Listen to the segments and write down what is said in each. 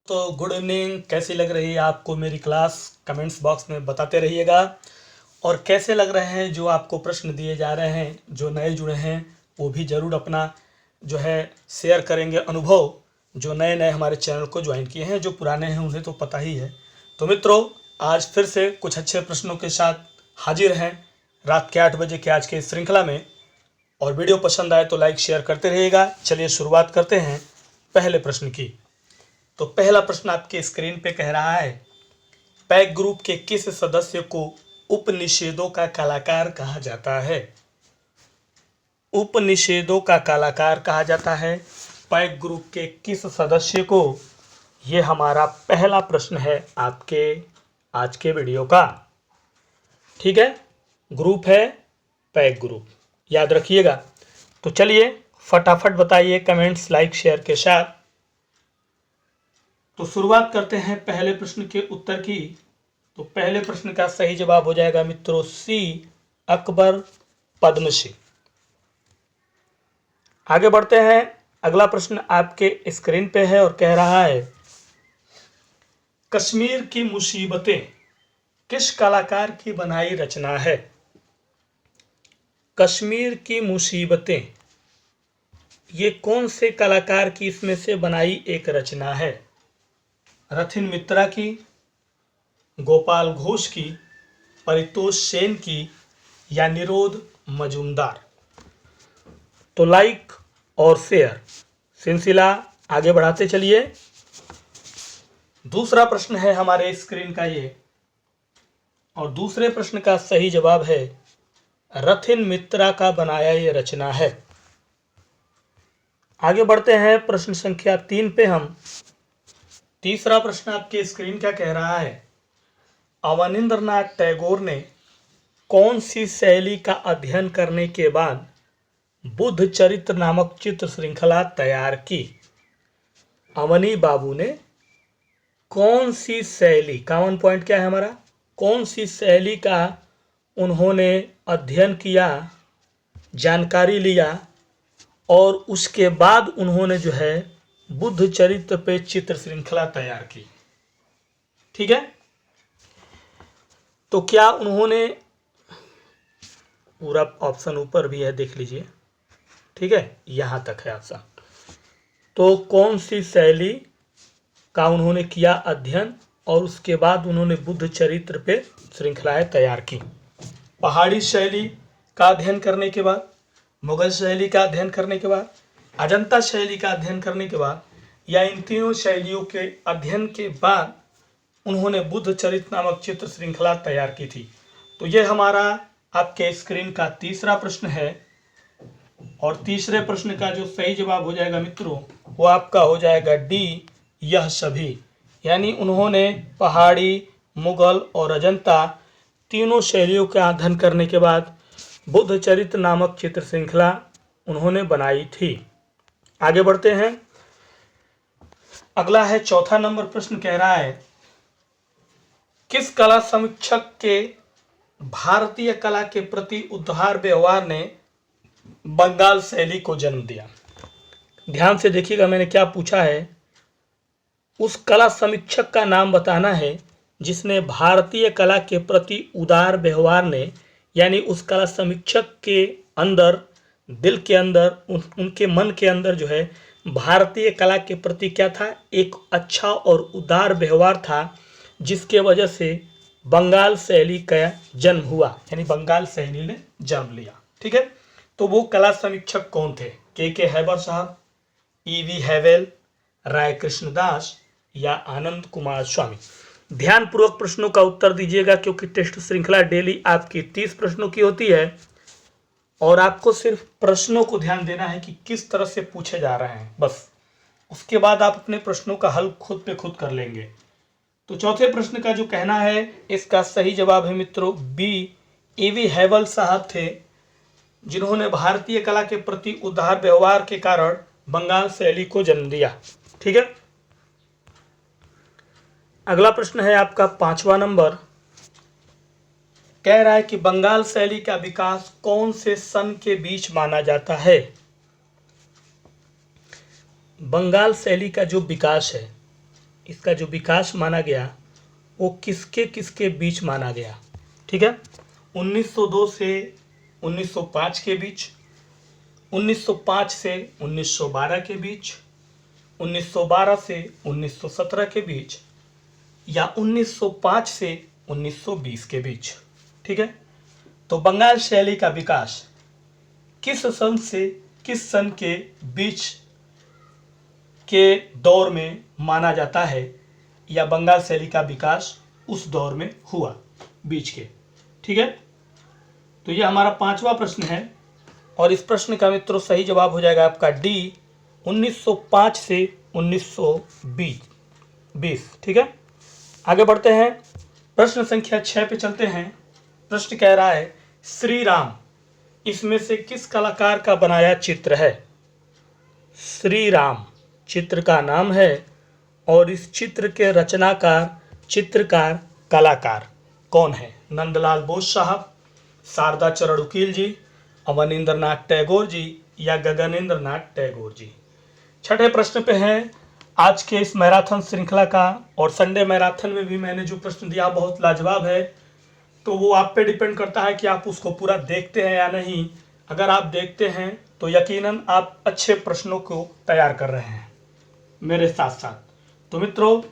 तो good evening. कैसी लग रही है आपको मेरी क्लास? कमेंट्स बॉक्स में बताते रहिएगा। और कैसे लग रहे हैं जो आपको प्रश्न दिए जा रहे हैं, जो नए जुड़े हैं वो भी ज़रूर अपना जो है शेयर करेंगे अनुभव। जो नए नए हमारे चैनल को ज्वाइन किए हैं, जो पुराने हैं उन्हें तो पता ही है। तो मित्रों, आज फिर से कुछ अच्छे प्रश्नों के साथ हाजिर हैं रात के 8 बजे के आज के श्रृंखला में। और वीडियो पसंद आए तो लाइक शेयर करते रहिएगा। चलिए शुरुआत करते हैं पहले प्रश्न की। तो पहला प्रश्न आपके स्क्रीन पे कह रहा है, पैक ग्रुप के किस सदस्य को उपनिषेधों का कलाकार कहा जाता है? उपनिषेधों का कलाकार कहा जाता है पैक ग्रुप के किस सदस्य को? ये हमारा पहला प्रश्न है आपके आज के वीडियो का। ठीक है, ग्रुप है पैक ग्रुप, याद रखिएगा। तो चलिए फटाफट बताइए कमेंट्स लाइक शेयर के साथ। तो शुरुआत करते हैं पहले प्रश्न के उत्तर की। तो पहले प्रश्न का सही जवाब हो जाएगा मित्रों सी, अकबर पद्मश्री। आगे बढ़ते हैं। अगला प्रश्न आपके स्क्रीन पे है और कह रहा है, कश्मीर की मुसीबतें किस कलाकार की बनाई रचना है? कश्मीर की मुसीबतें ये कौन से कलाकार की इसमें से बनाई एक रचना है? रथिन मित्रा की, गोपाल घोष की, परितोष सेन की या निरोध मजूमदार? तो लाइक और शेयर सिलसिला आगे बढ़ाते चलिए। दूसरा प्रश्न है हमारे स्क्रीन का ये, और दूसरे प्रश्न का सही जवाब है रथिन मित्रा का बनाया ये रचना है। आगे बढ़ते हैं प्रश्न संख्या 3 पे हम। तीसरा प्रश्न आपके स्क्रीन का कह रहा है, अवनींद्रनाथ टैगोर ने कौन सी शैली का अध्ययन करने के बाद बुद्ध चरित्र नामक चित्र श्रृंखला तैयार की? अवनी बाबू ने कौन सी शैली, कॉमन पॉइंट क्या है हमारा, कौन सी शैली का उन्होंने अध्ययन किया, जानकारी लिया और उसके बाद उन्होंने जो है बुद्ध चरित्र पे चित्र श्रृंखला तैयार की? ठीक है, तो क्या उन्होंने, पूरा ऑप्शन ऊपर भी है देख लीजिए, ठीक है, यहां तक है ऑप्शन। तो कौन सी शैली का उन्होंने किया अध्ययन और उसके बाद उन्होंने बुद्ध चरित्र पे श्रृंखलाएं तैयार की? पहाड़ी शैली का अध्ययन करने के बाद, मुगल शैली का अध्ययन करने के बाद, अजंता शैली का अध्ययन करने के बाद, या इन तीनों शैलियों के अध्ययन के बाद उन्होंने बुद्ध चरित्र नामक चित्र श्रृंखला तैयार की थी? तो ये हमारा आपके स्क्रीन का तीसरा प्रश्न है। और तीसरे प्रश्न का जो सही जवाब हो जाएगा मित्रों वो आपका हो जाएगा डी, यह सभी। यानी उन्होंने पहाड़ी, मुगल और अजंता तीनों शैलियों का अध्ययन करने के बाद बुद्ध चरित्र नामक चित्र श्रृंखला उन्होंने बनाई थी। आगे बढ़ते हैं। अगला है चौथा नंबर प्रश्न, कह रहा है, किस कला समीक्षक के भारतीय कला के प्रति उदार व्यवहार ने बंगाल शैली को जन्म दिया? ध्यान से देखिएगा मैंने क्या पूछा है। उस कला समीक्षक का नाम बताना है जिसने भारतीय कला के प्रति उदार व्यवहार ने, यानी उस कला समीक्षक के अंदर, दिल के अंदर, उनके मन के अंदर जो है भारतीय कला के प्रति क्या था, एक अच्छा और उदार व्यवहार था, जिसके वजह से बंगाल शैली का जन्म हुआ, यानी बंगाल शैली ने जन्म लिया। ठीक है, तो वो कला समीक्षक कौन थे? के हैबर साहब, ईवी हैवेल, राय कृष्णदास या आनंद कुमार स्वामी? ध्यानपूर्वक प्रश्नों का उत्तर दीजिएगा, क्योंकि टेस्ट श्रृंखला डेली आपकी 30 प्रश्नों की होती है और आपको सिर्फ प्रश्नों को ध्यान देना है कि किस तरह से पूछे जा रहे हैं, बस। उसके बाद आप अपने प्रश्नों का हल खुद पे खुद कर लेंगे। तो चौथे प्रश्न का जो कहना है, इसका सही जवाब है मित्रों बी, ईवी हैवेल साहब थे, जिन्होंने भारतीय कला के प्रति उदार व्यवहार के कारण बंगाल शैली को जन्म दिया। ठीक है, अगला प्रश्न है आपका 5वां नंबर, कह रहा है कि बंगाल शैली का विकास कौन से सन के बीच माना जाता है? बंगाल शैली का जो विकास है इसका जो विकास माना गया वो किसके किसके बीच माना गया। ठीक है, 1902 से 1905 के बीच, 1905 से 1912 के बीच, 1912 से 1917 के बीच, या 1905 से 1920 के बीच। ठीक है, तो बंगाल शैली का विकास किस सन से किस सन के बीच के दौर में माना जाता है, या बंगाल शैली का विकास उस दौर में हुआ बीच के। ठीक है, तो ये हमारा 5वां प्रश्न है और इस प्रश्न का मित्रों सही जवाब हो जाएगा आपका डी, 1905 से 1920। ठीक है, आगे बढ़ते हैं, प्रश्न संख्या 6 पे चलते हैं। प्रश्न कह रहा है श्री राम इसमें से किस कलाकार का बनाया चित्र है। श्री राम चित्र का नाम है और इस चित्र के रचनाकार, चित्रकार, कलाकार कौन है। नंदलाल बोस साहब, शारदा चरण उकील जी, अवनींद्र नाथ टैगोर जी, या गगनेंद्र नाथ टैगोर जी। छठे प्रश्न पे हैं आज के इस मैराथन श्रृंखला का, और संडे मैराथन में भी मैंने जो प्रश्न दिया बहुत लाजवाब है, तो वो आप पे डिपेंड करता है कि आप उसको पूरा देखते हैं या नहीं। अगर आप देखते हैं तो यकीनन आप अच्छे प्रश्नों को तैयार कर रहे हैं मेरे साथ साथ। तो मित्रों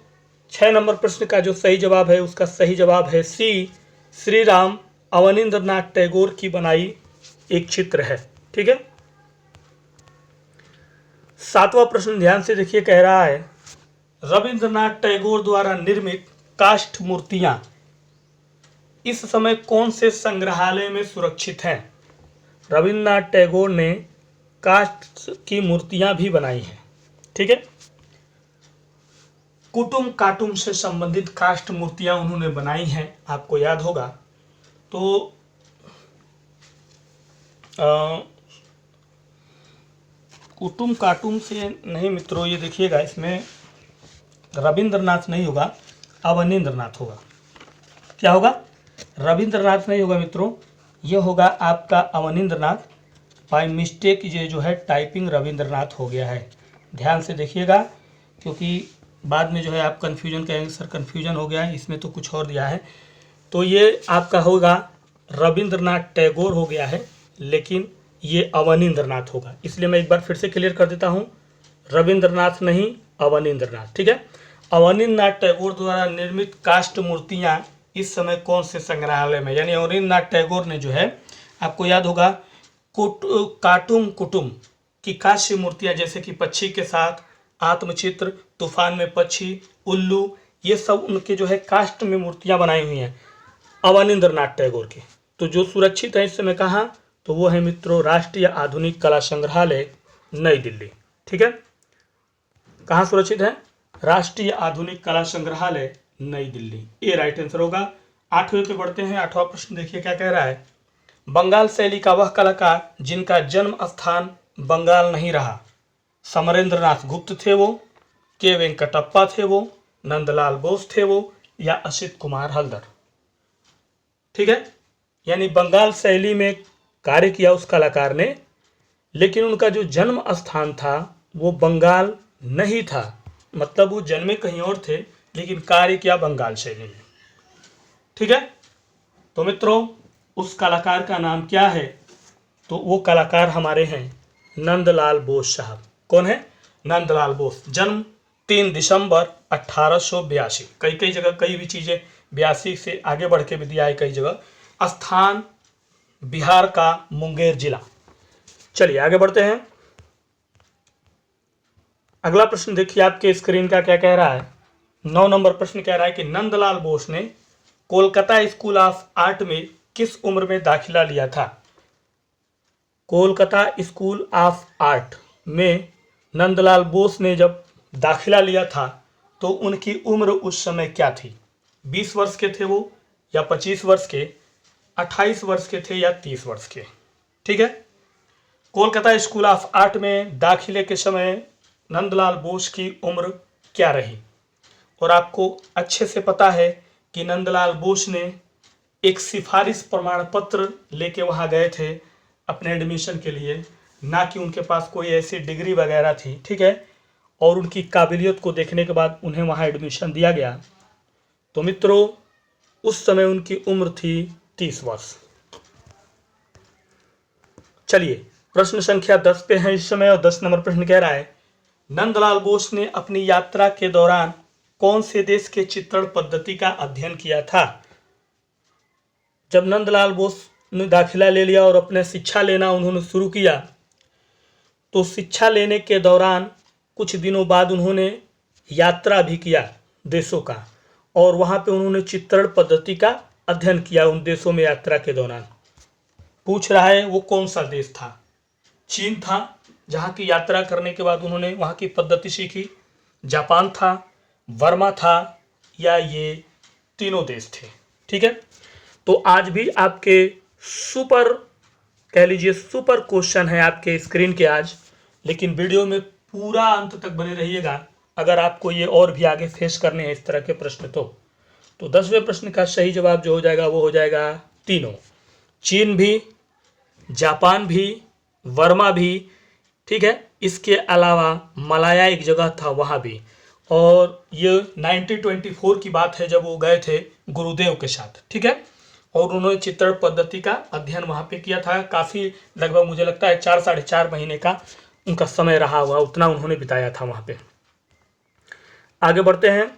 6 नंबर प्रश्न का जो सही जवाब है उसका सही जवाब है सी, श्री राम अवनींद्र नाथ टैगोर की बनाई एक चित्र है। ठीक है, 7वां प्रश्न ध्यान से देखिए, कह रहा है रविंद्रनाथ टैगोर द्वारा निर्मित काष्ठ मूर्तियां इस समय कौन से संग्रहालय में सुरक्षित हैं। रविंद्रनाथ टैगोर ने काष्ठ की मूर्तियां भी बनाई हैं। ठीक है, कुटुम काटुम से संबंधित काष्ठ मूर्तियां उन्होंने बनाई हैं, आपको याद होगा। तो कुटुम काटुम से नहीं मित्रों, ये देखिएगा इसमें रविंद्रनाथ नहीं होगा, अवनींद्रनाथ होगा। क्या होगा, रविंद्रनाथ नहीं होगा मित्रों, ये होगा आपका अवनींद्रनाथ। बाय मिस्टेक ये जो है टाइपिंग रविंद्रनाथ हो गया है, ध्यान से देखिएगा, क्योंकि बाद में जो है आप कन्फ्यूजन कहेंगे सर कन्फ्यूजन हो गया है, इसमें तो कुछ और दिया है। तो ये आपका होगा रविंद्रनाथ टैगोर हो गया है, लेकिन ये अवनींद्रनाथ होगा। इसलिए मैं एक बार फिर से क्लियर कर देता हूँ, रविंद्रनाथ नहीं अवनींद्रनाथ। ठीक है, अवनींद्रनाथ टैगोर द्वारा निर्मित काष्ठ मूर्तियाँ इस समय कौन से संग्रहालय में, यानी अवनींद्रनाथ टैगोर ने जो है, आपको याद होगा, काटुम कुटुम की काष्ठ मूर्तियाँ जैसे कि पक्षी के साथ, आत्मचित्र, तूफान में पक्षी, उल्लू, ये सब उनके जो है काष्ठ में मूर्तियाँ बनाई हुई हैं अवनींद्रनाथ टैगोर की। तो जो सुरक्षित है इस समय कहाँ, तो वो है मित्रों राष्ट्रीय आधुनिक कला संग्रहालय नई दिल्ली। ठीक है, कहाँ सुरक्षित है, राष्ट्रीय आधुनिक कला संग्रहालय नई दिल्ली, ये राइट आंसर होगा। 8वें पे बढ़ते हैं। 8वां प्रश्न देखिए क्या कह रहा है, बंगाल शैली का वह कलाकार जिनका जन्म स्थान बंगाल नहीं रहा। समरेंद्रनाथ गुप्त थे वो, के वेंकटप्पा थे वो, नंदलाल बोस थे वो, या असित कुमार हल्दर। ठीक है, यानी बंगाल शैली में कार्य किया उस कलाकार ने, लेकिन उनका जो जन्म स्थान था वो बंगाल नहीं था, मतलब वो जन्मे कहीं और थे लेकिन कार्य किया बंगाल शैली में। ठीक है, तो मित्रों उस कलाकार का नाम क्या है, तो वो कलाकार हमारे हैं नंदलाल बोस साहब। कौन है, नंदलाल बोस। जन्म 3 दिसंबर 1882। कई जगह कई भी चीज़ें 82 से आगे बढ़ के भी दिया है कई जगह। स्थान बिहार का मुंगेर जिला। चलिए आगे बढ़ते हैं। अगला प्रश्न देखिए आपके स्क्रीन का क्या कह रहा है। 9 नंबर प्रश्न कह रहा है कि नंदलाल बोस ने कोलकाता स्कूल ऑफ आर्ट में किस उम्र में दाखिला लिया था। कोलकाता स्कूल ऑफ आर्ट में नंदलाल बोस ने जब दाखिला लिया था तो उनकी उम्र उस समय क्या थी। 20 वर्ष के थे वो, या 25 वर्ष के, 28 वर्ष के थे, या 30 वर्ष के। ठीक है, कोलकाता स्कूल ऑफ आर्ट में दाखिले के समय नंदलाल बोस की उम्र क्या रही। और आपको अच्छे से पता है कि नंदलाल बोस ने एक सिफारिश प्रमाण पत्र लेके वहाँ गए थे अपने एडमिशन के लिए, ना कि उनके पास कोई ऐसी डिग्री वगैरह थी। ठीक है, और उनकी काबिलियत को देखने के बाद उन्हें वहाँ एडमिशन दिया गया। तो मित्रों उस समय उनकी उम्र थी 30 वर्ष। चलिए प्रश्न संख्या 10 पे है इस समय, और 10 नंबर प्रश्न कह रहा है, नंदलाल बोस ने अपनी यात्रा के दौरान कौन से देश के चित्रण पद्धति का अध्ययन किया था? जब नंदलाल बोस ने दाखिला ले लिया और अपने शिक्षा लेना उन्होंने शुरू किया, तो शिक्षा लेने के दौरान कुछ दिनों बाद उन्होंने यात्रा भी किया देशों का, और वहाँ पे उन्होंने चित्रण पद्धति का अध्ययन किया उन देशों में यात्रा के दौरान। पूछ रहा है वो कौन सा देश था? चीन था, जहाँ की यात्रा करने के बाद उन्होंने वहाँ की पद्धति सीखी। जापान था, वर्मा था, या ये तीनों देश थे। ठीक है, तो आज भी आपके सुपर, कह लीजिए सुपर क्वेश्चन है आपके स्क्रीन के आज, लेकिन वीडियो में पूरा अंत तक बने रहिएगा अगर आपको ये और भी आगे फेस करने हैं इस तरह के प्रश्न। तो 10वें प्रश्न का सही जवाब जो हो जाएगा वो हो जाएगा तीनों, चीन भी, जापान भी, वर्मा भी। ठीक है, इसके अलावा मलाया एक जगह था वहाँ भी, और ये 1924 की बात है जब वो गए थे गुरुदेव के साथ। ठीक है, और उन्होंने चित्रण पद्धति का अध्ययन वहाँ पे किया था। काफ़ी, लगभग मुझे लगता है 4 साढ़े 4 महीने का उनका समय रहा हुआ, उतना उन्होंने बिताया था वहाँ पे। आगे बढ़ते हैं,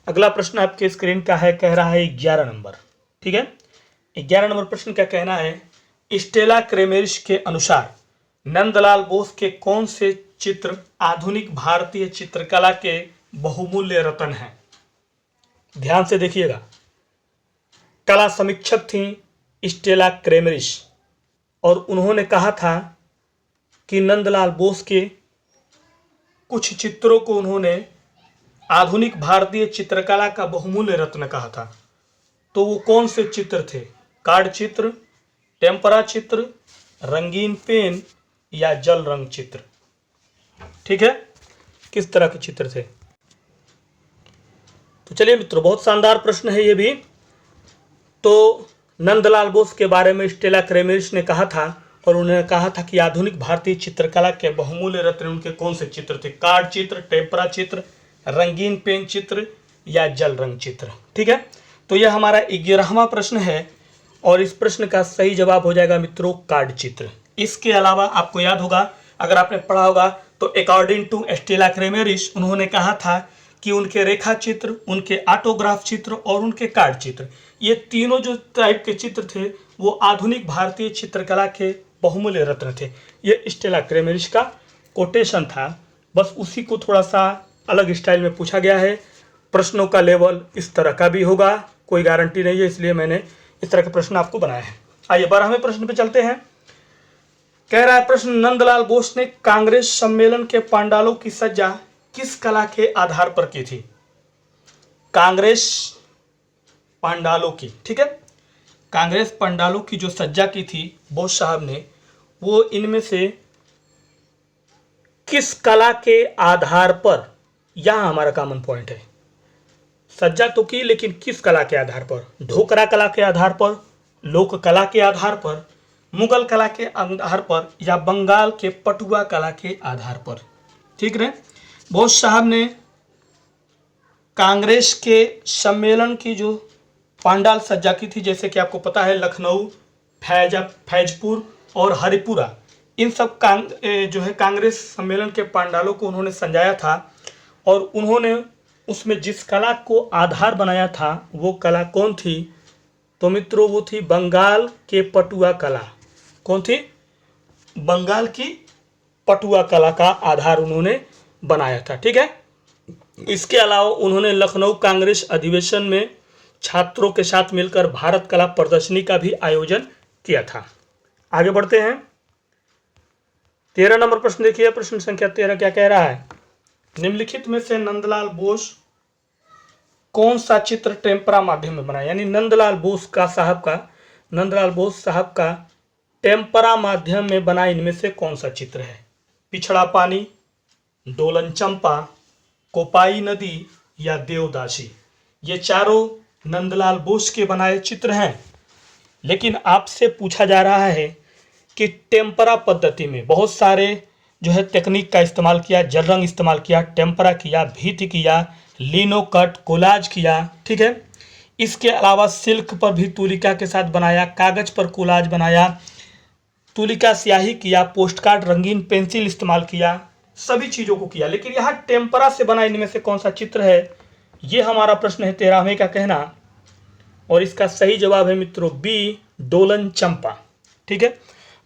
अगला प्रश्न आपके स्क्रीन का है, कह रहा है 11 नंबर। ठीक है, 11 नंबर प्रश्न क्या कहना है, स्टेला क्रेमेरिश के अनुसार नंदलाल बोस के कौन से चित्र आधुनिक भारतीय चित्रकला के बहुमूल्य रत्न हैं? ध्यान से देखिएगा। कला समीक्षक थी स्टेला क्रेमेरिश, और उन्होंने कहा था कि नंदलाल बोस के कुछ चित्रों को उन्होंने आधुनिक भारतीय चित्रकला का बहुमूल्य रत्न कहा था। तो वो कौन से चित्र थे? कार्ड चित्र, टेम्परा चित्र, रंगीन पेन, या जल रंग चित्र? ठीक है, किस तरह के चित्र थे? तो चलिए मित्रों, बहुत शानदार प्रश्न है ये भी। तो नंदलाल बोस के बारे में स्टेला क्रेमेरिश ने कहा था, और उन्होंने कहा था कि आधुनिक भारतीय चित्रकला के बहुमूल्य रत्न उनके कौन से चित्र थे? कार्ड चित्र, टेम्परा चित्र, रंगीन पेन चित्र, या जल रंग चित्र? ठीक है, तो यह हमारा 11वां प्रश्न है, और इस प्रश्न का सही जवाब हो जाएगा मित्रों कार्ड चित्र। इसके अलावा आपको याद होगा, अगर आपने पढ़ा होगा, तो अकॉर्डिंग टू स्टेला क्रेमेरिश उन्होंने कहा था कि उनके रेखा चित्र, उनके ऑटोग्राफ चित्र और उनके कार्ड चित्र, ये तीनों जो टाइप के चित्र थे वो आधुनिक भारतीय चित्रकला के बहुमूल्य रत्न थे। ये स्टेला क्रेमेरिश का कोटेशन था, बस उसी को थोड़ा सा अलग स्टाइल में पूछा गया है। प्रश्नों का लेवल इस तरह का भी होगा, कोई गारंटी नहीं है, इसलिए मैंने इस तरह के प्रश्न आपको बनाए हैं। आइए 12वें प्रश्न पे चलते हैं। कह रहा है प्रश्न, नंदलाल बोस ने कांग्रेस सम्मेलन के पांडालों की सज्जा किस कला के आधार पर की थी? कांग्रेस पांडालों की, ठीक है, कांग्रेस पंडालों की जो सज्जा की थी बोस साहब ने, वो इनमें से किस कला के आधार पर, यहां हमारा कॉमन पॉइंट है। सज्जा तो की, लेकिन किस कला के आधार पर? ढोकरा कला के आधार पर, लोक कला के आधार पर, मुगल कला के आधार पर, या बंगाल के पटुआ कला के आधार पर? ठीक है, बोस साहब ने कांग्रेस के सम्मेलन की जो पांडाल सज्जा की थी, जैसे कि आपको पता है लखनऊ, फैजपुर और हरिपुरा, इन सब जो है कांग्रेस सम्मेलन के पांडालों को उन्होंने सजाया था, और उन्होंने उसमें जिस कला को आधार बनाया था वो कला कौन थी? तो मित्रों वो थी बंगाल के पटुआ कला। कौन थी? बंगाल की पटुआ कला का आधार उन्होंने बनाया था। ठीक है, इसके अलावा उन्होंने लखनऊ कांग्रेस अधिवेशन में छात्रों के साथ मिलकर भारत कला प्रदर्शनी का भी आयोजन किया था। आगे बढ़ते हैं, 13 नंबर प्रश्न देखिए, प्रश्न संख्या 13 क्या कह रहा है? निम्नलिखित में से नंदलाल बोस कौन सा चित्र टेम्परा माध्यम में बना? यानी नंदलाल बोस साहब का टेम्परा माध्यम में बना इनमें से कौन सा चित्र है? पिछड़ा पानी, डोलन चंपा, कोपाई नदी, या देवदासी? ये चारों नंदलाल बोस के बनाए चित्र हैं, लेकिन आपसे पूछा जा रहा है कि टेम्परा पद्धति में बहुत सारे जो है तकनीक का इस्तेमाल किया, जल रंग इस्तेमाल किया, टेम्परा किया, भीति किया, लिनो कट, कोलाज किया। ठीक है, इसके अलावा सिल्क पर भी तुलिका के साथ बनाया, कागज पर कोलाज बनाया, तुलिका स्याही किया, पोस्टकार्ड, रंगीन पेंसिल इस्तेमाल किया, सभी चीज़ों को किया। लेकिन यहाँ टेम्परा से बना इनमें से कौन सा चित्र है, ये हमारा प्रश्न है 13वें का कहना। और इसका सही जवाब है मित्रों बी, डोलन चंपा। ठीक है,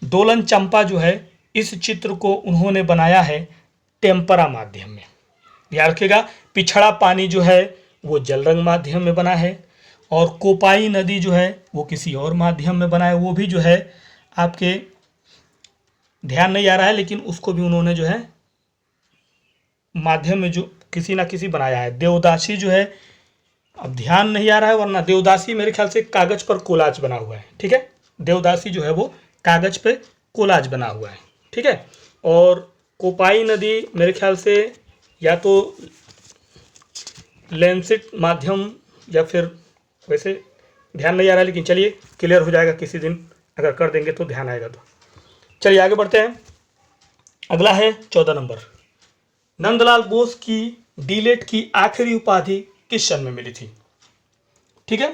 डोलन चंपा जो है इस चित्र को उन्होंने बनाया है टेम्परा माध्यम में। याद रखिएगा, पिछड़ा पानी जो है वो जल रंग माध्यम में बना है, और कोपाई नदी जो है वो किसी और माध्यम में बना है, वो भी जो है आपके ध्यान नहीं आ रहा है, लेकिन उसको भी उन्होंने जो है माध्यम में जो किसी ना किसी बनाया है। देवदासी जो है, अब ध्यान नहीं आ रहा है, वरना देवदासी मेरे ख्याल से कागज पर कोलाज बना हुआ है। ठीक है, देवदासी जो है वो कागज पे कोलाज बना हुआ है। ठीक है, और कोपाई नदी मेरे ख्याल से या तो लेंसिट माध्यम या फिर, वैसे ध्यान नहीं आ रहा है, लेकिन चलिए क्लियर हो जाएगा किसी दिन, अगर कर देंगे तो ध्यान आएगा। तो चलिए आगे बढ़ते हैं। अगला है 14 नंबर, नंदलाल बोस की डीलेट की आखिरी उपाधि किस सन में मिली थी। ठीक है,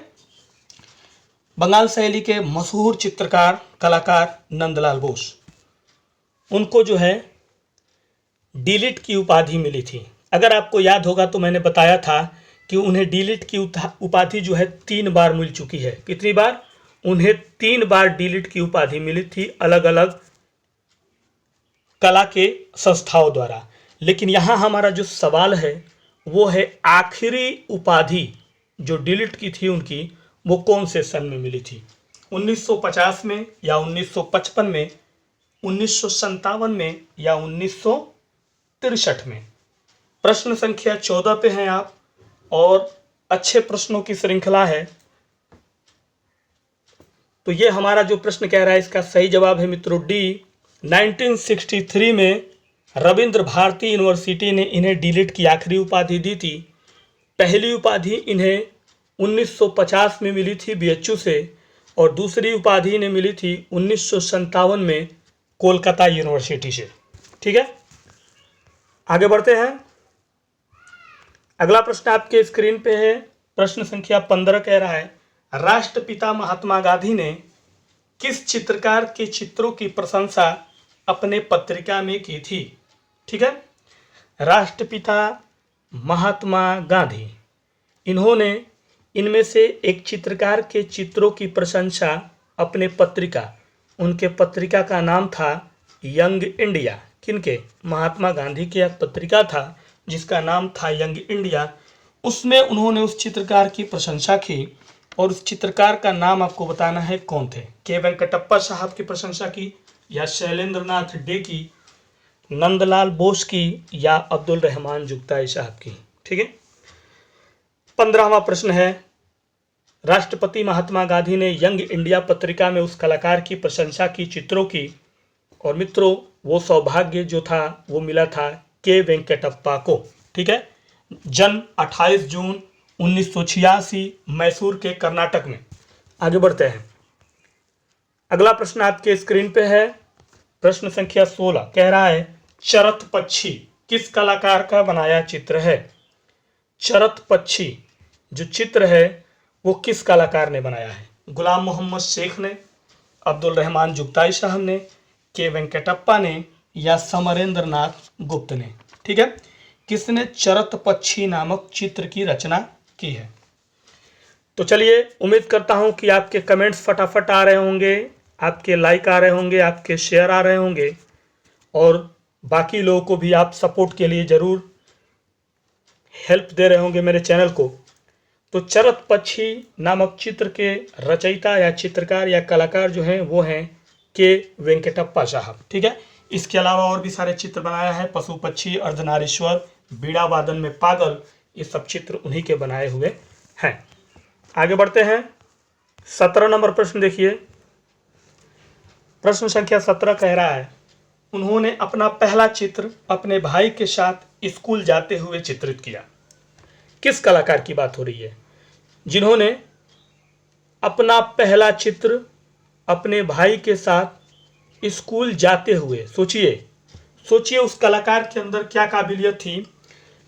बंगाल शैली के मशहूर चित्रकार कलाकार नंदलाल बोस, उनको जो है डीलिट की उपाधि मिली थी। अगर आपको याद होगा तो मैंने बताया था कि उन्हें डीलिट की उपाधि जो है 3 बार मिल चुकी है। कितनी बार? उन्हें 3 बार डीलिट की उपाधि मिली थी अलग अलग कला के संस्थाओं द्वारा। लेकिन यहाँ हमारा जो सवाल है वो है आखिरी उपाधि जो डीलिट की थी उनकी, वो कौन से सन में मिली थी? 1950 में या 1955 में, 1957 में या 1963 में? प्रश्न संख्या 14 पे हैं आप, और अच्छे प्रश्नों की श्रृंखला है। तो ये हमारा जो प्रश्न कह रहा है इसका सही जवाब है मित्रों डी। 1963 में रविंद्र भारती यूनिवर्सिटी ने इन्हें डीलिट की आखिरी उपाधि दी थी। पहली उपाधि इन्हें 1950 में मिली थी बीएचयू से, और दूसरी उपाधि इन्हें मिली थी 1957 में कोलकाता यूनिवर्सिटी से। ठीक है, आगे बढ़ते हैं। अगला प्रश्न आपके स्क्रीन पे है, प्रश्न संख्या 15 कह रहा है, राष्ट्रपिता महात्मा गांधी ने किस चित्रकार के चित्रों की प्रशंसा अपने पत्रिका में की थी? ठीक है, राष्ट्रपिता महात्मा गांधी, इन्होंने इनमें से एक चित्रकार के चित्रों की प्रशंसा अपने पत्रिका, उनके पत्रिका का नाम था यंग इंडिया। किनके? महात्मा गांधी की एक पत्रिका था जिसका नाम था यंग इंडिया। उसमें उन्होंने उस चित्रकार की प्रशंसा की, और उस चित्रकार का नाम आपको बताना है कौन थे। के वेंकटप्पा साहब की प्रशंसा की, या शैलेंद्र नाथ डे की, नंदलाल बोस की, या अब्दुल रहमान जुगताई साहब की। ठीक है, 15वां प्रश्न है, राष्ट्रपति महात्मा गांधी ने यंग इंडिया पत्रिका में उस कलाकार की प्रशंसा की चित्रों की, और मित्रों वो सौभाग्य जो था वो मिला था के वेंकटप्पा को। ठीक है, जन्म 28 जून 1986 मैसूर के कर्नाटक में। आगे बढ़ते हैं। अगला प्रश्न आपके स्क्रीन पे है, प्रश्न संख्या 16 कह रहा है, चरत पक्षी किस कलाकार का बनाया चित्र है? चरत पक्षी जो चित्र है वो किस कलाकार ने बनाया है? गुलाम मोहम्मद शेख ने, अब्दुल रहमान जुगताई साहब ने, के वेंकटप्पा ने, या समरेंद्र नाथ गुप्त ने? ठीक है, किसने चरत पक्षी नामक चित्र की रचना की है? तो चलिए, उम्मीद करता हूं कि आपके कमेंट्स फटाफट आ रहे होंगे, आपके लाइक आ रहे होंगे, आपके शेयर आ रहे होंगे, और बाकी लोगों को भी आप सपोर्ट के लिए ज़रूर हेल्प दे रहे होंगे मेरे चैनल को। तो चरत पक्षी नामक चित्र के रचयिता या चित्रकार या कलाकार जो हैं वो हैं के वेंकटप्पा साहब। ठीक है, इसके अलावा और भी सारे चित्र बनाया है, पशु पक्षी, अर्धनारीश्वर, बीड़ा वादन में पागल, ये सब चित्र उन्हीं के बनाए हुए हैं। आगे बढ़ते हैं। 17 नंबर प्रश्न देखिए, प्रश्न संख्या 17 कह रहा है, उन्होंने अपना पहला चित्र अपने भाई के साथ स्कूल जाते हुए चित्रित किया। किस कलाकार की बात हो रही है जिन्होंने अपना पहला चित्र अपने भाई के साथ स्कूल जाते हुए, सोचिए सोचिए उस कलाकार के अंदर क्या काबिलियत थी,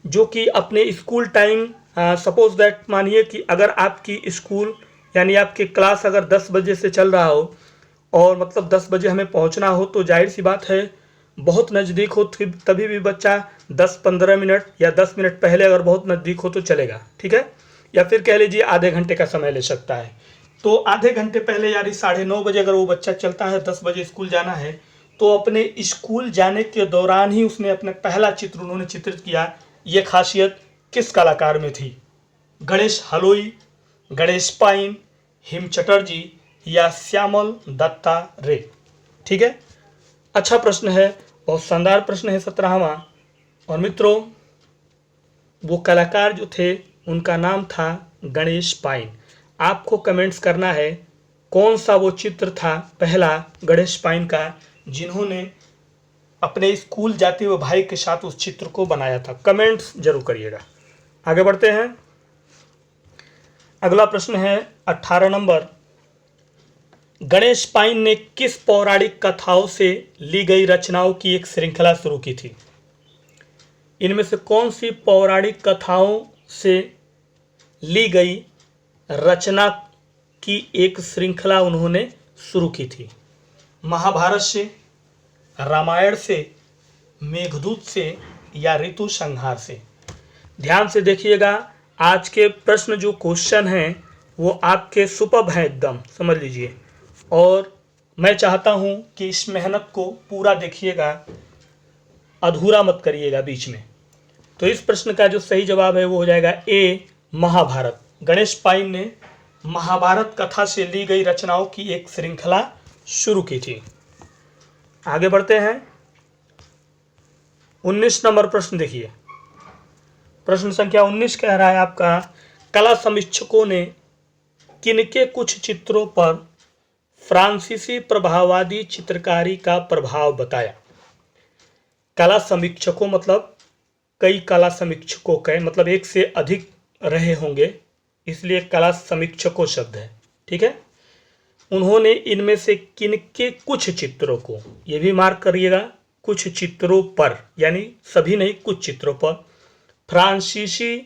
जो कि अपने स्कूल टाइम, सपोज दैट, मानिए कि अगर आपकी स्कूल यानी आपकी क्लास अगर 10 बजे से चल रहा हो और मतलब 10 बजे हमें पहुंचना हो, तो जाहिर सी बात है बहुत नज़दीक हो तभी भी बच्चा 10-15 मिनट या 10 मिनट पहले अगर बहुत नज़दीक हो तो चलेगा, ठीक है, या फिर कह लीजिए आधे घंटे का समय ले सकता है। तो आधे घंटे पहले यानी 9:30 बजे अगर वो बच्चा चलता है, 10 बजे स्कूल जाना है, तो अपने स्कूल जाने के दौरान ही उसने अपना पहला चित्र उन्होंने चित्रित किया। ये खासियत किस कलाकार में थी? गणेश हलोई, गणेश पाइन, हिम चटर्जी या श्यामल दत्ता रे? ठीक है, अच्छा प्रश्न है, बहुत शानदार प्रश्न है 17वां। और मित्रों, वो कलाकार जो थे उनका नाम था गणेश पाइन। आपको कमेंट्स करना है कौन सा वो चित्र था पहला गणेश पाइन का जिन्होंने अपने स्कूल जाते हुए भाई के साथ उस चित्र को बनाया था। कमेंट्स जरूर करिएगा। आगे बढ़ते हैं। अगला प्रश्न है 18 नंबर। गणेश पाइन ने किस पौराणिक कथाओं से ली गई रचनाओं की एक श्रृंखला शुरू की थी? इनमें से कौन सी पौराणिक कथाओं से ली गई रचना की एक श्रृंखला उन्होंने शुरू की थी? महाभारत से, रामायण से, मेघदूत से या ऋतु संहार से? ध्यान से देखिएगा, आज के प्रश्न जो क्वेश्चन हैं वो आपके सुपर्ब हैं, एकदम समझ लीजिए। और मैं चाहता हूं कि इस मेहनत को पूरा देखिएगा, अधूरा मत करिएगा बीच में। तो इस प्रश्न का जो सही जवाब है वो हो जाएगा ए, महाभारत। गणेश पाइन ने महाभारत कथा से ली गई रचनाओं की एक श्रृंखला शुरू की थी। आगे बढ़ते हैं। 19 नंबर प्रश्न देखिए। प्रश्न संख्या 19 कह रहा है आपका, कला समीक्षकों ने किनके कुछ चित्रों पर फ्रांसीसी प्रभाववादी चित्रकारी का प्रभाव बताया? कला समीक्षकों मतलब कई कला समीक्षकों के मतलब एक से अधिक रहे होंगे, इसलिए कला समीक्षकों शब्द है, ठीक है। उन्होंने इनमें से किनके कुछ चित्रों को, ये भी मार्क करिएगा, कुछ चित्रों पर, यानी सभी नहीं, कुछ चित्रों पर फ्रांसीसी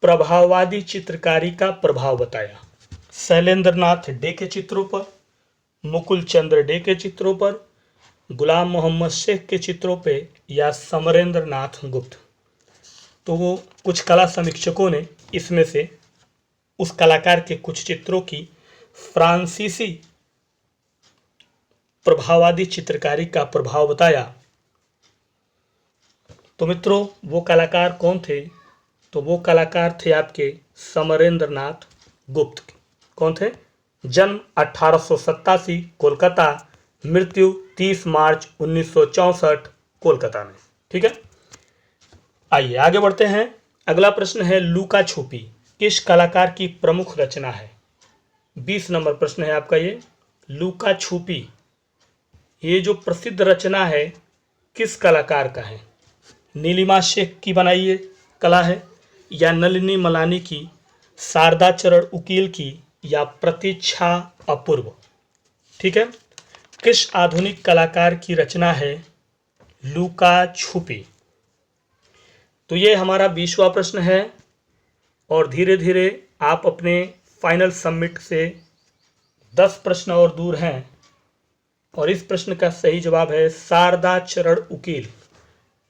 प्रभाववादी चित्रकारी का प्रभाव बताया। शैलेंद्र नाथ डे के चित्रों पर, मुकुल चंद्र डे के चित्रों पर, गुलाम मोहम्मद शेख के चित्रों पे या समरेंद्र नाथ गुप्त? तो वो कुछ कला समीक्षकों ने इसमें से उस कलाकार के कुछ चित्रों की फ्रांसीसी प्रभाववादी चित्रकारी का प्रभाव बताया। तो मित्रों, वो कलाकार कौन थे? तो वो कलाकार थे आपके समरेंद्र नाथ गुप्त। कौन थे? जन्म 1887 कोलकाता, मृत्यु 30 मार्च 1964 कोलकाता में, ठीक है। आइए आगे बढ़ते हैं। अगला प्रश्न है, लुका छुपी किस कलाकार की प्रमुख रचना है? 20 नंबर प्रश्न है आपका ये। लुका छुपी ये जो प्रसिद्ध रचना है किस कलाकार का है? नीलिमा शेख की बनाई ये कला है, या नलिनी मलानी की, शारदा चरण उकील की, या प्रतीक्षा अपूर्व? ठीक है। किस आधुनिक कलाकार की रचना है लुका छुपी? तो ये हमारा 20वां प्रश्न है और धीरे धीरे आप अपने फाइनल सबमिट से 10 प्रश्न और दूर हैं। और इस प्रश्न का सही जवाब है शारदा चरण उकील।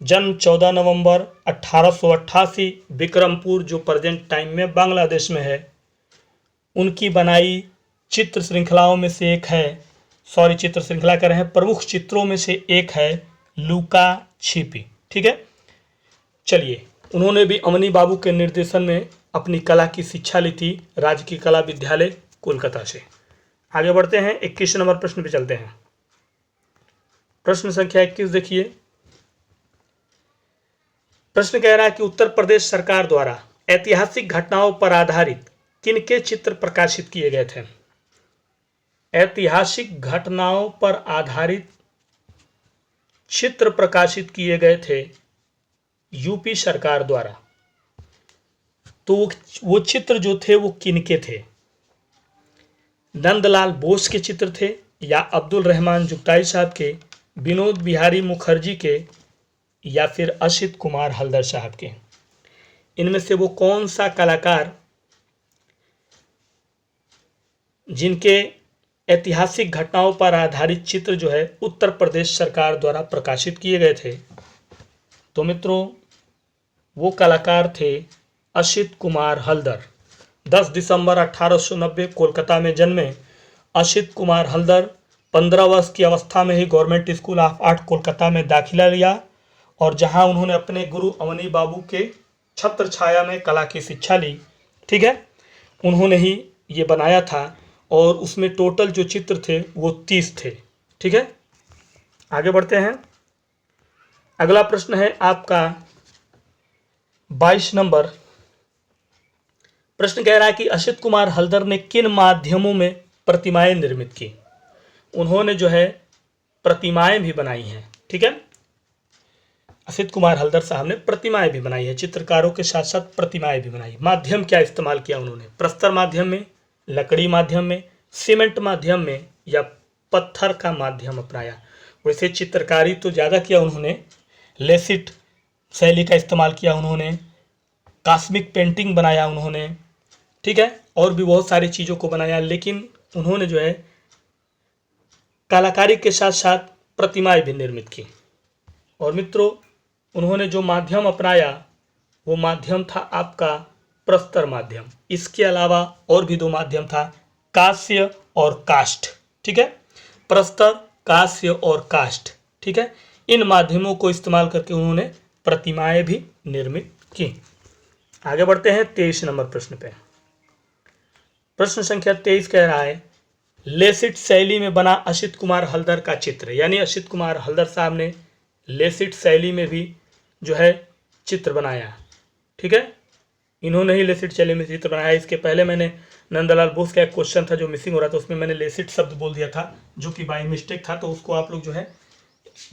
जन्म 14 नवंबर 1888 विक्रमपुर, जो प्रेजेंट टाइम में बांग्लादेश में है। उनकी बनाई चित्र श्रृंखलाओं में से एक है, चित्र श्रृंखला कह रहे हैं, प्रमुख चित्रों में से एक है लुका छिपी, ठीक है। चलिए, उन्होंने भी अमनी बाबू के निर्देशन में अपनी कला की शिक्षा ली थी राजकीय कला विद्यालय कोलकाता से। आगे बढ़ते हैं, 21 नंबर प्रश्न पे चलते हैं। प्रश्न संख्या 21 देखिए। प्रश्न कह रहा है कि उत्तर प्रदेश सरकार द्वारा ऐतिहासिक घटनाओं पर आधारित किनके चित्र प्रकाशित किए गए थे? ऐतिहासिक घटनाओं पर आधारित चित्र प्रकाशित किए गए थे यूपी सरकार द्वारा। तो वो चित्र जो थे वो किनके थे? नंदलाल बोस के चित्र थे, या अब्दुल रहमान जुगताई साहब के, विनोद बिहारी मुखर्जी के, या फिर असित कुमार हल्दर साहब के? इनमें से वो कौन सा कलाकार जिनके ऐतिहासिक घटनाओं पर आधारित चित्र जो है उत्तर प्रदेश सरकार द्वारा प्रकाशित किए गए थे? तो मित्रों वो कलाकार थे असित कुमार हल्दर। 10 दिसंबर 1890 कोलकाता में जन्मे असित कुमार हल्दर 15 वर्ष की अवस्था में ही government school of art Kolkata में दाखिला लिया और जहां उन्होंने अपने गुरु अवनी बाबू के छत्र छाया में कला की शिक्षा ली। ठीक है, उन्होंने ही ये बनाया था और उसमें टोटल जो चित्र थे वो 30 थे। ठीक है, आगे बढ़ते हैं। अगला प्रश्न है आपका 22 नंबर। प्रश्न कह रहा है कि असित कुमार हल्दर ने किन माध्यमों में प्रतिमाएं निर्मित की? उन्होंने जो है प्रतिमाएं भी बनाई हैं। ठीक है, असित कुमार हल्दर साहब ने प्रतिमाएं भी बनाई है, चित्रकारों के साथ साथ प्रतिमाएं भी बनाई। माध्यम क्या इस्तेमाल किया उन्होंने? प्रस्तर माध्यम में, लकड़ी माध्यम में, सीमेंट माध्यम में या पत्थर का माध्यम अपनाया? वैसे चित्रकारी तो ज़्यादा किया उन्होंने, लेसिट शैली का इस्तेमाल किया उन्होंने, कॉस्मिक पेंटिंग बनाया उन्होंने, ठीक है, और भी बहुत सारी चीज़ों को बनाया, लेकिन उन्होंने जो है कलाकारी के साथ साथ प्रतिमाएं भी निर्मित की। और मित्रों उन्होंने जो माध्यम अपनाया वो माध्यम था आपका प्रस्तर माध्यम। इसके अलावा और भी 2 माध्यम था, कांस्य और काष्ठ। ठीक है, प्रस्तर, कांस्य और काष्ठ। ठीक है, इन माध्यमों को इस्तेमाल करके उन्होंने प्रतिमाएं भी निर्मित की। आगे बढ़ते हैं 23 नंबर प्रश्न पे। प्रश्न संख्या 23 कह रहा है लेसिट शैली में बना असित कुमार हल्दर का चित्र, यानी असित कुमार हल्दर साहब ने लेसिट शैली में भी जो है चित्र बनाया। ठीक है, इन्होंने ही लेसिट शैली में चित्र बनाया। इसके पहले मैंने नंदलाल बोस का एक क्वेश्चन था जो मिसिंग हो रहा था, उसमें मैंने लेसिट शब्द बोल दिया था जो कि बाई मिस्टेक था, तो उसको आप लोग जो है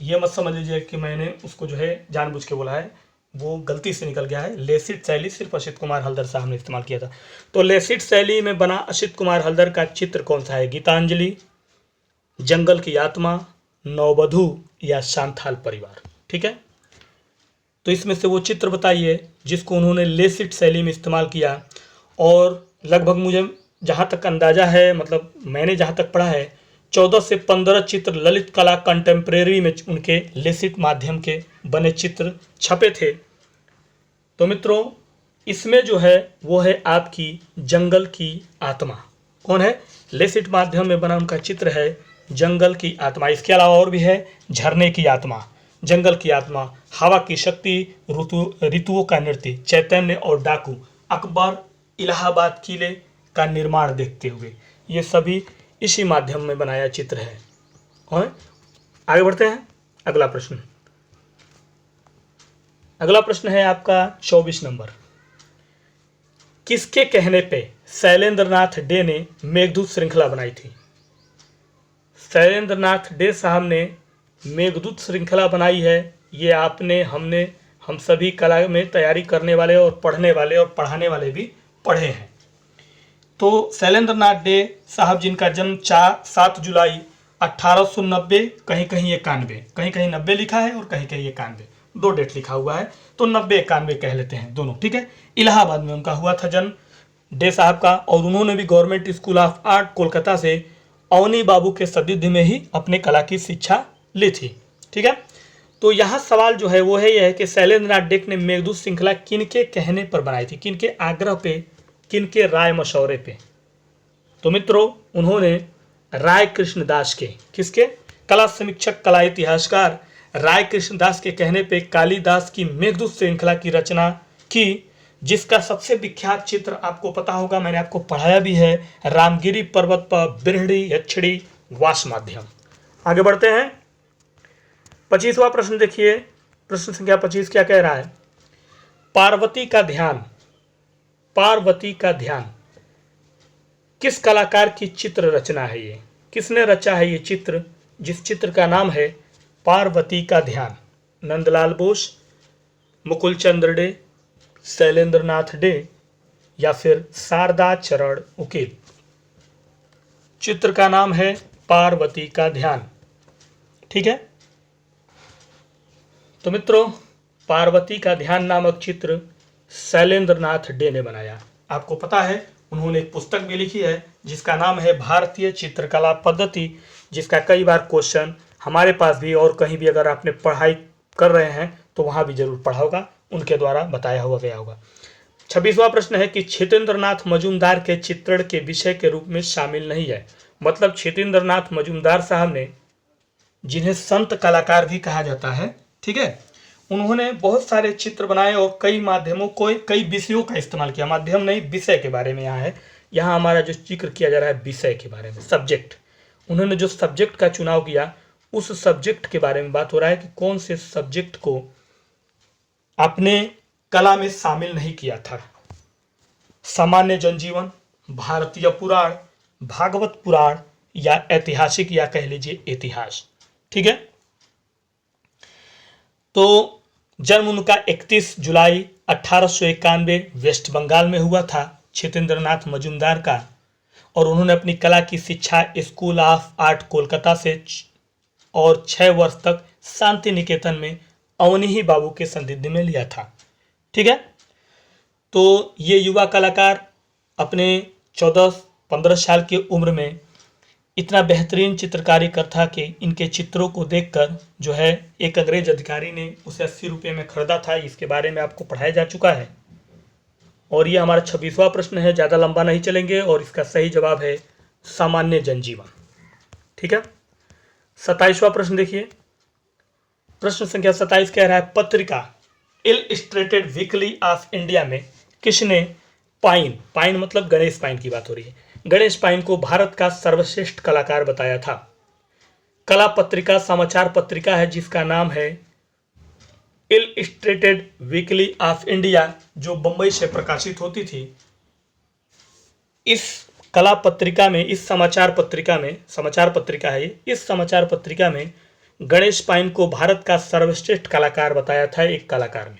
ये मत समझ लीजिए कि मैंने उसको जो है जानबूझ के बोला है, वो गलती से निकल गया है। लेसिट शैली सिर्फ असित कुमार हल्दर साहब ने इस्तेमाल किया था। तो लेसिट शैली में बना असित कुमार हल्दर का चित्र कौन सा है? गीतांजलि, जंगल की आत्मा, नववधु या सांथाल परिवार? ठीक है, तो इसमें से वो चित्र बताइए जिसको उन्होंने लेसिट शैली में इस्तेमाल किया। और लगभग मुझे जहाँ तक अंदाजा है, मतलब मैंने जहाँ तक पढ़ा है, 14 से 15 चित्र ललित कला कंटेम्प्रेरी में उनके लेसिट माध्यम के बने चित्र छपे थे। तो मित्रों इसमें जो है वो है आपकी जंगल की आत्मा। कौन है? लेसिट माध्यम में बना उनका चित्र है जंगल की आत्मा। इसके अलावा और भी है झरने की आत्मा, जंगल की आत्मा, हवा की शक्ति, ऋतुओं का नृत्य, चैतन्य और डाकू, अकबर, इलाहाबाद किले का निर्माण देखते हुए, ये सभी इसी माध्यम में बनाया चित्र है। और आगे बढ़ते हैं। अगला प्रश्न है आपका 24 नंबर। किसके कहने पे शैलेंद्र नाथ डे ने मेघदूत श्रृंखला बनाई थी? शैलेंद्र नाथ डे साहब ने मेघदूत श्रृंखला बनाई है। ये आपने, हमने, हम सभी कला में तैयारी करने वाले और पढ़ने वाले और पढ़ाने वाले भी पढ़े हैं। तो शैलेंद्र नाथ डे साहब जिनका जन्म 7 जुलाई 1890, कहीं कहीं 91, कहीं कहीं 90 लिखा है और कहीं कहीं 91, 2 डेट लिखा हुआ है, तो 90-91 कह लेते हैं दोनों। ठीक है, इलाहाबाद में उनका हुआ था जन्म डे साहब का। और उन्होंने भी government school of art Kolkata से अवनी बाबू के सानिध्य में ही अपने कला की शिक्षा ली थी। ठीक है, तो यहाँ सवाल जो है वो है यह है कि शैलेंद्र नाथ डे ने मेघदूत श्रृंखला किनके कहने पर बनाई थी, किनके आग्रह पे, किनके राय मशवरे पे? तो मित्रों उन्होंने राय कृष्णदास के, किसके? कला समीक्षक, कला इतिहासकार राय कृष्णदास के कहने पे कालिदास की मेघदूत श्रृंखला की रचना की, जिसका सबसे विख्यात चित्र आपको पता होगा, मैंने आपको पढ़ाया भी है, रामगिरी पर्वत पर बिरहड़ी यक्षिणी वास माध्यम। आगे बढ़ते हैं। 25वां प्रश्न देखिए, प्रश्न संख्या 25 क्या कह रहा है? पार्वती का ध्यान, पार्वती का ध्यान किस कलाकार की चित्र रचना है? ये किसने रचा है ये चित्र, जिस चित्र का नाम है पार्वती का ध्यान? नंदलाल बोस, मुकुल चंद्र डे, शैलेंद्र नाथ डे या फिर शारदा चरण उकेल? चित्र का नाम है पार्वती का ध्यान। ठीक है, तो मित्रों, पार्वती का ध्यान नामक चित्र शैलेंद्र नाथ डे ने बनाया। आपको पता है उन्होंने एक पुस्तक भी लिखी है जिसका नाम है भारतीय चित्रकला पद्धति, जिसका कई बार क्वेश्चन हमारे पास भी और कहीं भी अगर आपने पढ़ाई कर रहे हैं तो वहाँ भी जरूर पढ़ा होगा, उनके द्वारा बताया हुआ गया होगा। 26वां प्रश्न है कि क्षेत्रेंद्रनाथ मजूमदार के चित्रण के विषय के रूप में शामिल नहीं है। मतलब क्षेत्रेंद्रनाथ मजूमदार साहब ने, जिन्हें संत कलाकार भी कहा जाता है, ठीक है, उन्होंने बहुत सारे चित्र बनाए और कई माध्यमों को, कई विषयों का इस्तेमाल किया। माध्यम नहीं, विषय के बारे में यहाँ है। यहाँ हमारा जो जिक्र किया जा रहा है विषय के बारे में, सब्जेक्ट। उन्होंने जो सब्जेक्ट का चुनाव किया उस सब्जेक्ट के बारे में बात हो रहा है कि कौन से सब्जेक्ट को अपने कला में शामिल नहीं किया था। सामान्य जनजीवन, भारतीय पुराण, भागवत पुराण या ऐतिहासिक, या कह लीजिए इतिहास। ठीक है, तो जन्म उनका 31 जुलाई 1891 वेस्ट बंगाल में हुआ था, क्षेत्रेंद्रनाथ मजूमदार का। और उन्होंने अपनी कला की शिक्षा स्कूल ऑफ आर्ट कोलकाता से और 6 वर्ष तक शांति निकेतन में अवनी बाबू के सानिध्य में लिया था। ठीक है, तो ये युवा कलाकार अपने 14-15 साल की उम्र में इतना बेहतरीन चित्रकारी करता कि इनके चित्रों को देखकर जो है एक अंग्रेज अधिकारी ने उसे 80 रुपये में खरीदा था। इसके बारे में आपको पढ़ाया जा चुका है। और ये हमारा 26वां प्रश्न है, ज़्यादा लंबा नहीं चलेंगे, और इसका सही जवाब है सामान्य जनजीवन। ठीक है, 27वां प्रश्न देखिए, प्रश्न संख्या 27 कह रहा है पत्रिका इलस्ट्रेटेड वीकली ऑफ इंडिया में किसने पाइन मतलब गणेश पाइन की बात हो रही है, गणेश पाइन को भारत का सर्वश्रेष्ठ कलाकार बताया था। कला पत्रिका समाचार पत्रिका है जिसका नाम है इलस्ट्रेटेड वीकली ऑफ इंडिया, जो बंबई से प्रकाशित होती थी। इस कला पत्रिका में, इस समाचार पत्रिका में, समाचार पत्रिका है ये, इस समाचार पत्रिका में गणेश पाइन को भारत का सर्वश्रेष्ठ कलाकार बताया था। एक कलाकार ने,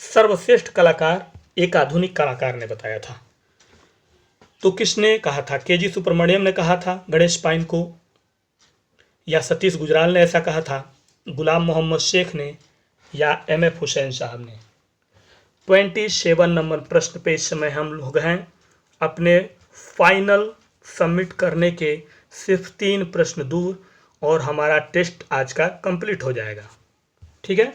सर्वश्रेष्ठ कलाकार एक आधुनिक कलाकार ने बताया था। तो किसने कहा था? के.जी. सुब्रमण्यम ने कहा था गणेश पाइन को, या सतीश गुजराल ने ऐसा कहा था, गुलाम मोहम्मद शेख ने, या M.F. हुसैन साहब ने। 27 नंबर प्रश्न पे इस समय हम लोग हैं। अपने फाइनल सबमिट करने के सिर्फ 3 प्रश्न दूर और हमारा टेस्ट आज का कंप्लीट हो जाएगा। ठीक है,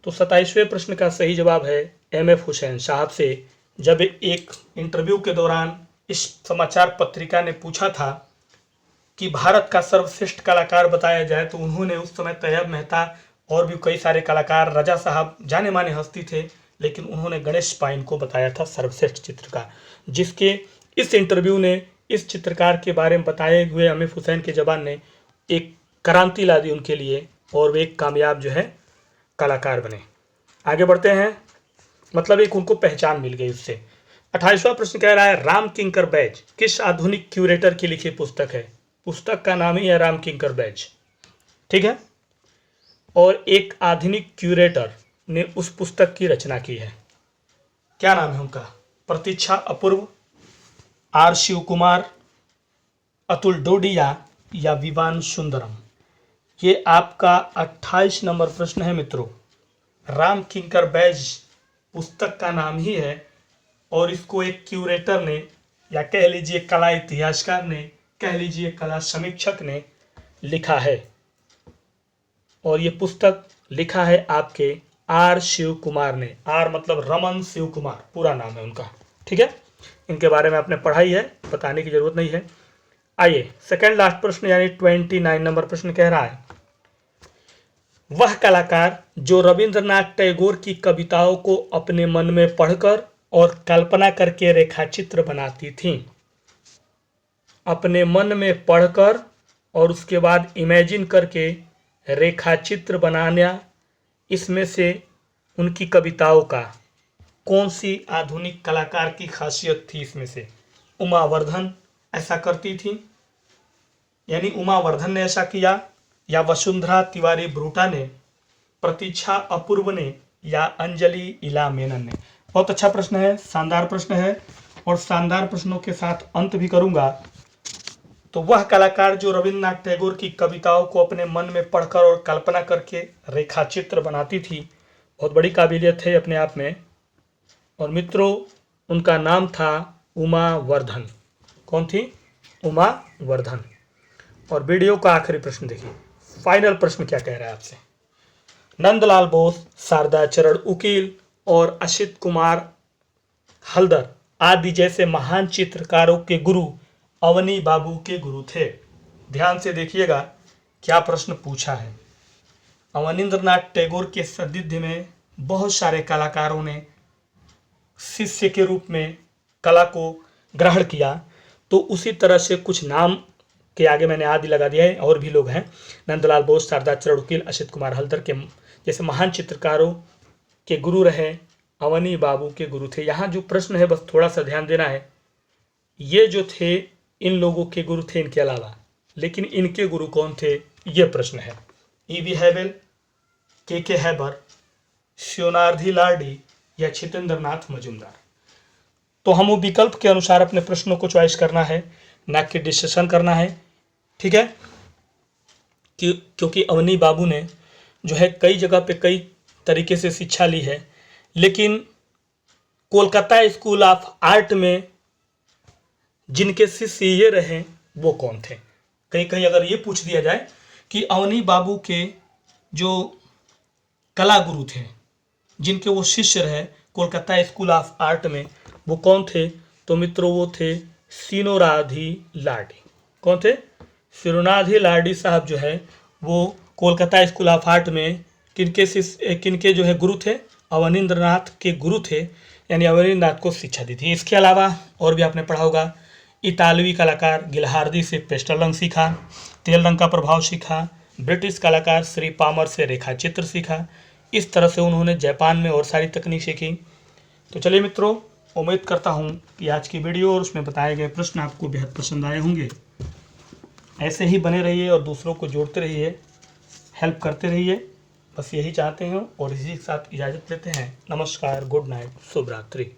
तो 27वें प्रश्न का सही जवाब है M.F. हुसैन साहब से। जब एक इंटरव्यू के दौरान इस समाचार पत्रिका ने पूछा था कि भारत का सर्वश्रेष्ठ कलाकार बताया जाए, तो उन्होंने उस समय तैयब मेहता और भी कई सारे कलाकार, रजा साहब जाने माने हस्ती थे, लेकिन उन्होंने गणेश पाइन को बताया था सर्वश्रेष्ठ चित्रकार, जिसके इस इंटरव्यू ने इस चित्रकार के बारे में बताए हुए M.F. हुसैन के जवान ने एक क्रांति ला दी उनके लिए, और वे एक कामयाब जो है कलाकार बने। आगे बढ़ते हैं, मतलब एक उनको पहचान मिल गई उससे। 28वां प्रश्न कह रहा है राम किंकर बैज किस आधुनिक क्यूरेटर की लिखी पुस्तक है? पुस्तक का नाम ही है राम किंकर बैज। ठीक है, और एक आधुनिक क्यूरेटर ने उस पुस्तक की रचना की है। क्या नाम है उनका? प्रतीक्षा अपूर्व, R. शिव कुमार, अतुल डोडिया या विवान सुंदरम। ये आपका 28 नंबर प्रश्न है मित्रों। राम किंकर बैज पुस्तक का नाम ही है, और इसको एक क्यूरेटर ने, या कह लीजिए कला इतिहासकार ने, कह लीजिए कला समीक्षक ने लिखा है। और ये पुस्तक लिखा है आपके R. शिव कुमार ने। R मतलब रमन शिव कुमार पूरा नाम है उनका। ठीक है, इनके बारे में आपने पढ़ाई है, बताने की जरूरत नहीं है। आइए सेकंड लास्ट प्रश्न यानी 29 नंबर प्रश्न कह रहा है वह कलाकार जो रविंद्रनाथ टैगोर की कविताओं को अपने मन में पढ़कर और कल्पना करके रेखाचित्र बनाती थीं। अपने मन में पढ़कर और उसके बाद इमेजिन करके रेखाचित्र बनाना, इसमें से उनकी कविताओं का कौन सी आधुनिक कलाकार की खासियत थी? इसमें से उमा वर्धन ऐसा करती थी, यानी उमा वर्धन ने ऐसा किया, या वसुंधरा तिवारी ब्रूटा ने, प्रतीक्षा अपूर्व ने, या अंजलि इला मेनन ने। बहुत अच्छा प्रश्न है, शानदार प्रश्न है, और शानदार प्रश्नों के साथ अंत भी करूंगा। तो वह कलाकार जो रविन्द्रनाथ टैगोर की कविताओं को अपने मन में पढ़कर और कल्पना करके रेखाचित्र बनाती थी, बहुत बड़ी काबिलियत है अपने आप में। और मित्रों, उनका नाम था उमा वर्धन। कौन थी? उमा वर्धन। और वीडियो का आखिरी प्रश्न देखिए, फाइनल प्रश्न क्या कह रहा है आपसे। नंदलाल बोस, शारदा चरण उकील और असित कुमार हल्दर आदि जैसे महान चित्रकारों के गुरु अवनी बाबू के गुरु थे। ध्यान से देखिएगा क्या प्रश्न पूछा है। अवनींद्रनाथ टैगोर के सानिध्य में बहुत सारे कलाकारों ने शिष्य के रूप में कला को ग्रहण किया, तो उसी तरह से कुछ नाम के आगे मैंने आदि लगा दिया है, और भी लोग हैं। नंदलाल बोस, शारदा चरण उकील, असित कुमार हल्दर के जैसे महान चित्रकारों के गुरु रहे, अवनी बाबू के गुरु थे। यहाँ जो प्रश्न है बस थोड़ा सा ध्यान देना है, ये जो थे इन लोगों के गुरु थे इनके अलावा, लेकिन इनके गुरु कौन थे ये प्रश्न है। E.V. हैवेल, के हैबर, शिवनार्थी लाडी या छितेंद्रनाथ मजूमदार। तो हम वो विकल्प के अनुसार अपने प्रश्नों को चॉइस करना है, ना कि डिस्कशन करना है, ठीक है। क्योंकि अवनी बाबू ने जो है कई जगह पे कई तरीके से शिक्षा ली है, लेकिन कोलकाता स्कूल ऑफ आर्ट में जिनके शिष्य ये रहे वो कौन थे। कहीं कहीं अगर ये पूछ दिया जाए कि अवनी बाबू के जो कला गुरु थे, जिनके वो शिष्य रहे कोलकाता स्कूल ऑफ आर्ट में, वो कौन थे, तो मित्रों वो थे सिनोराधी लाडी। कौन थे? सिनोराधी लाडी साहब जो है वो कोलकाता स्कूल ऑफ आर्ट में किनके जो है गुरु थे? अवनींद्रनाथ के गुरु थे, यानी अवनींद्रनाथ को शिक्षा दी थी। इसके अलावा और भी आपने पढ़ा होगा, इतालवी कलाकार गिलहार्दी से पेस्टल रंग सीखा, तेल रंग का प्रभाव सीखा, ब्रिटिश कलाकार श्री पामर से रेखाचित्र सीखा। इस तरह से उन्होंने जापान में और सारी तकनीक सीखी। तो चलिए मित्रों, उम्मीद करता हूँ कि आज की वीडियो और उसमें बताए गए प्रश्न आपको बेहद पसंद आए होंगे। ऐसे ही बने रहिए और दूसरों को जोड़ते रहिए, हेल्प करते रहिए, बस यही चाहते हैं और इसी के साथ इजाज़त लेते हैं। नमस्कार, गुड नाइट, शुभ रात्रि।